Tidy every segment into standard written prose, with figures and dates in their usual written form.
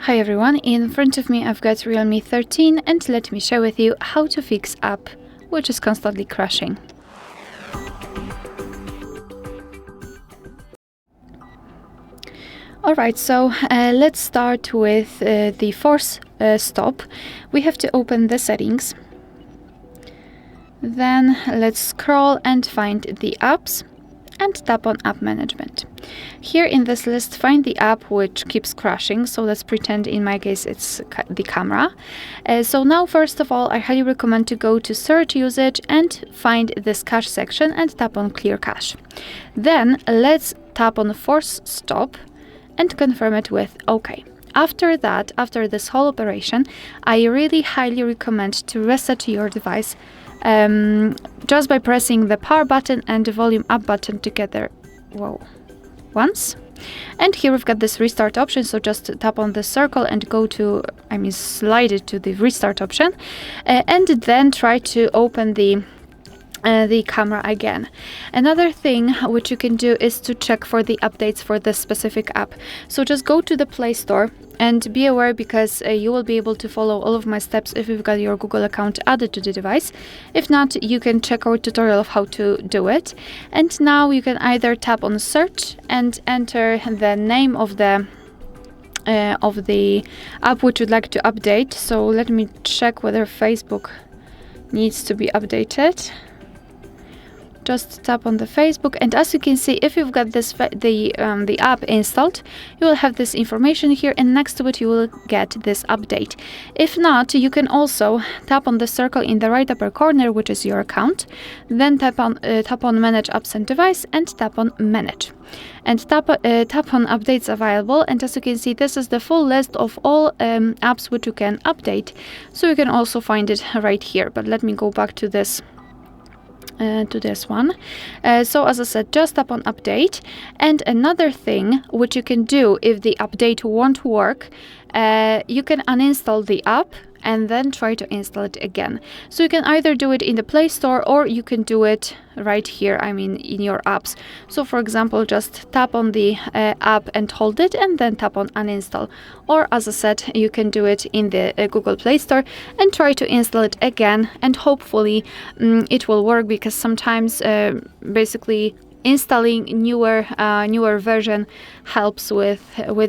Hi everyone, in front of me I've got REALME 13 and let me share with you how to fix app which is constantly crashing. Alright, so let's start with the force stop. We have to open the settings. Then let's scroll and find the apps and tap on app management. Here in this list, find the app which keeps crashing. So let's pretend in my case it's the camera. So now first of all, I highly recommend to go to search usage and find this cache section and tap on clear cache. Then let's tap on force stop and confirm it with OK. After that, after this whole operation, I really highly recommend to reset your device just by pressing the power button and the volume up button together once. And here we've got this restart option, so just tap on the circle and go to, slide it to the restart option, and then try to open the camera again. Another thing which you can do is to check for the updates for this specific app. So just go to the Play Store and be aware, because you will be able to follow all of my steps if you've got your Google account added to the device. If not, you can check our tutorial of how to do it. And now you can either tap on search and enter the name of the app which you'd like to update. So let me check whether Facebook needs to be updated. Just tap on the Facebook, and as you can see, if you've got the app installed, you will have this information here, and next to it you will get this update. If not, you can also tap on the circle in the right upper corner, which is your account, then tap on manage apps and device and tap on manage, and tap on updates available. And as you can see, this is the full list of all apps which you can update, so you can also find it right here. But let me go back to this one. So as I said, just tap on update. And another thing which you can do if the update won't work, you can uninstall the app and then try to install it again. So you can either do it in the Play Store or you can do it right here, in your apps. So for example, just tap on the app and hold it and then tap on uninstall. Or as I said, you can do it in the Google Play Store and try to install it again, and hopefully it will work, because sometimes basically installing newer version helps with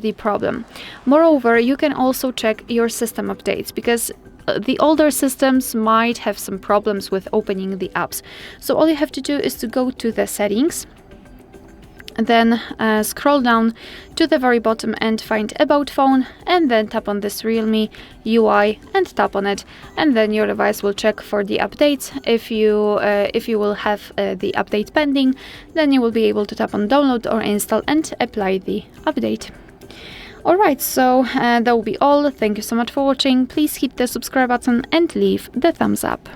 the problem. Moreover, you can also check your system updates, because the older systems might have some problems with opening the apps. So all you have to do is to go to the settings, then scroll down to the very bottom and find About Phone, and then tap on this REALME UI and tap on it, and then your device will check for the updates. If you will have the update pending, then you will be able to tap on download or install and apply the update. Alright, so that will be all. Thank you so much for watching. Please hit the subscribe button and leave the thumbs up.